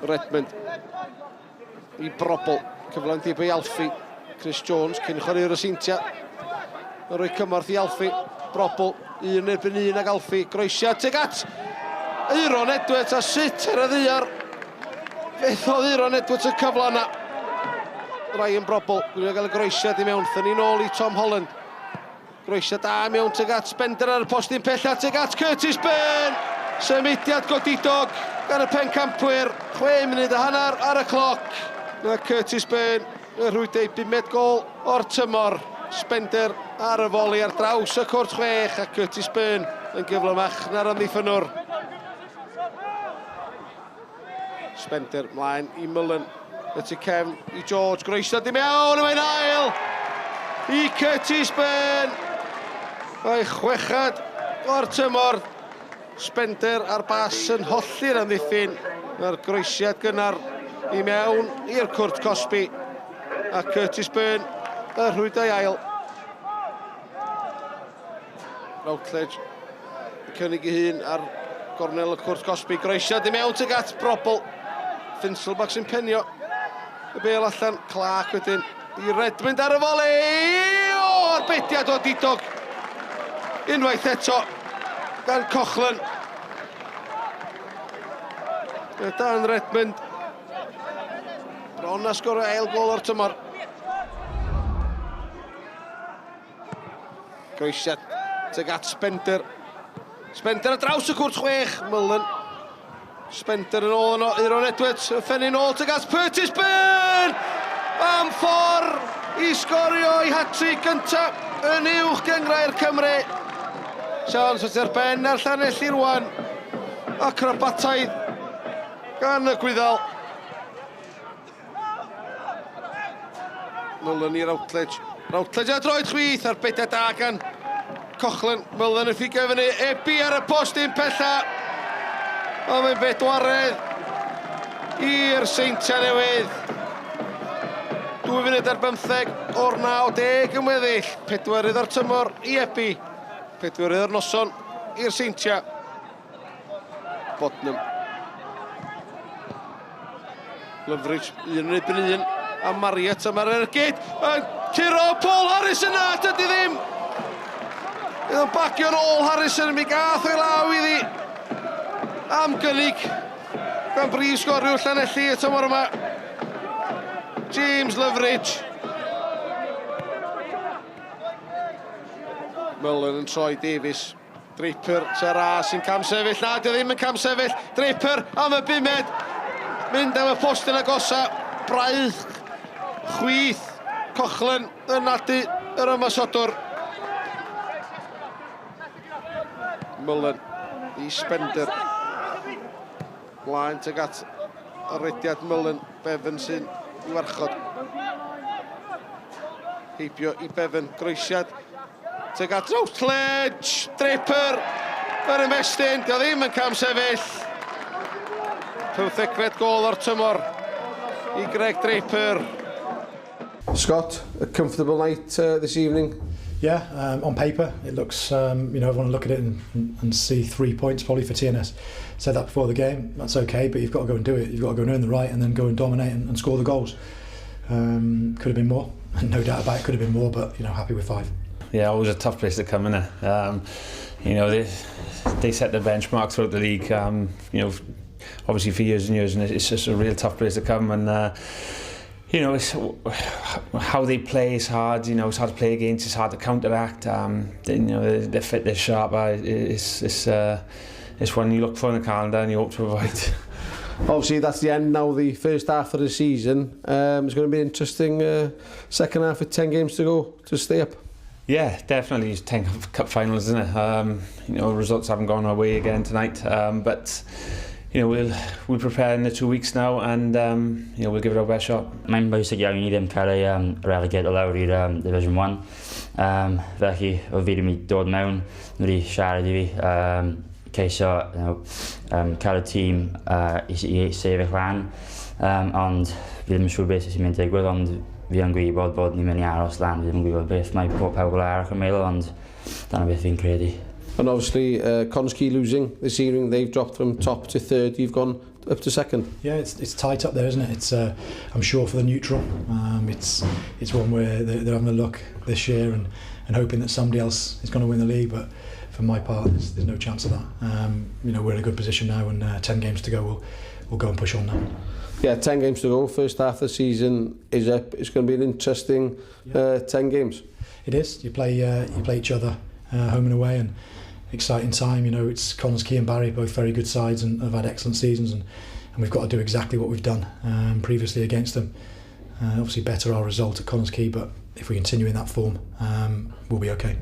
Redmond i Brobl, cyfla'n dib i Alfie. Chris Jones cyn chwarae'r Yseintia. Yn rhoi cymorth i Alfie. Brobl, 1-1 ag Alfie. Groesiad tuag at Eiron Edwards a sut ar y ddiar. Fethodd Eiron Edwards y cyfle yna. Ryan Brobl, gwylio gael y groesiad i mewn. Thynnu nôl i Tom Holland. Groesiad da mewn tuag at Spender ar y postyn pella tuag at Curtis Byrne. Symudiad godidog gan y pencampwyr. 6 munud a hanner ar y cloc. Mae Curtis Byrne yn rhwydio 5 gol o'r tymor. Spender ar y foli ar draws y cwrt 6 a Curtis Byrne yn gyflymach na'r amddiffynwr. Spender mlaen i Mullen, y tu cefn i George, groesiad i mewn, mae'n ail i Curtis Byrne. O'i chwechad o'r tymor. Spender ar bas yn holli'r amddiffyn. Mae'r groesiad gynnar i mewn i'r cwrt Cosby. A Curtis Byrne y rhwydo i ail. Routledge cynnig i hun ar gornel y cwrt Cosby. Groesiad i mewn tuag at Brobl. Finselbach sy'n penio y bel allan. Clark wedyn i Redmond ar y foli. O, arbediad o didog. Unwaith eto gan Cochlan. Dan Redmond. Bron a sgorio ail gol o'r tymor. Groesiad tuag at Spender. Spender ar draws y cwrt 6. Mullen. Spender yn ôl yno, Eiron Edwards, y ffenni nôl tuag at Curtis Byrne! Am ffordd i sgorio i hat-trick gyntaf yn uwch gyngrau'r Cymru. Sians wrth i'r ben ar Llanelli rwan. Acrobataidd gan y Gwyddal. Mullen i Routledge. Routledge a droed chwith ar beidiau da gan Cochlan. Mullen yn ffugio fyny, Ebi ar y postyn pella. O, mae'n bedwaredd i'r Seintia Newydd. 2 funud ar 15 o'r 90 yn weddill. 4 o'r tymor i Ebi. 4 o'r noson i'r Seintia. Bodnam. Lyfridge, 1-1 a Marriott am ar yr gyd. Yn curo Paul Harrison na, dydy ddim. Bydd o'n bagio'n ôl Harrison, mi gath o'i law iddi. Am gynnig gan brif sgoriwr Llanelli y tymor yma. James Lyfridge. Mullen yn troi Davies. Draper sy'n ras sy'n cam sefyll. Na, dy ddim yn cam sefyll. Draper am y 5. Mynd am y postyn agosa. Braidd. Chwith. Cochlan yn nadu yr ymasodwr. Mullen i Spender. Blaen tuag at y rediad Mullen. Bevan sy'n i warchod. Heibio i Bevan. Groesiad tuag at Routledge. Draper yr ymestyn. Dio ddim yn cam sefyll. 15 gol o'r tymor i Greg Draper. Scott, a comfortable night this evening? Yeah, on paper it looks, you know, everyone will look at it and see 3 points probably for TNS. Said that before the game, that's okay, but you've got to go and do it. You've got to go and earn the right and then go and dominate and score the goals. Could have been more, no doubt about it, could have been more, but, you know, happy with 5. Yeah, always a tough place to come in there. You know, they set the benchmark throughout the league, you know, obviously for years and years, and it's just a real tough place to come. And you know, it's, how they play is hard. You know, it's hard to play against. It's hard to counteract. You know, they're fit, they're sharp. It's one you look for in the calendar and you hope to avoid. Obviously, that's the end now. The first half of the season. It's going to be an interesting second half with 10 games to go to stay up. Yeah, definitely. It's 10 cup finals, isn't it? You know, results haven't gone our way again tonight, but. You know, we'll prepare in the 2 weeks now and you know, we'll give it our best shot. Mae'n bwysig iawn i ddim cael ei relegate o lawr i'r Division 1. Felly, o fi wedi dod mewn, wedi siarad i fi, ceisio cael y tîm i sefyll lan, ond fi ddim yn siŵr beth sy'n mynd digwydd, ond fi yn gwybod bod ni'n mynd i aros lan, fi ddim yn gwybod beth mae pawb arall yn meddwl, ond dyna beth fi'n credu. And obviously, Connors Quay losing this evening, they've dropped from top to third. You've gone up to second. Yeah, it's tight up there, isn't it? It's I'm sure for the neutral. It's one where they're having a look this year and hoping that somebody else is going to win the league. But for my part, there's no chance of that. You know, we're in a good position now, and 10 games to go. We'll go and push on now. Yeah, 10 games to go. First half of the season is up. It's going to be an interesting 10 games. It is. You play each other home and away, and exciting time. You know, it's Connors Quay and Barry, both very good sides and have had excellent seasons, and we've got to do exactly what we've done previously against them. Obviously better our result at Connors Quay, but if we continue in that form, we'll be okay.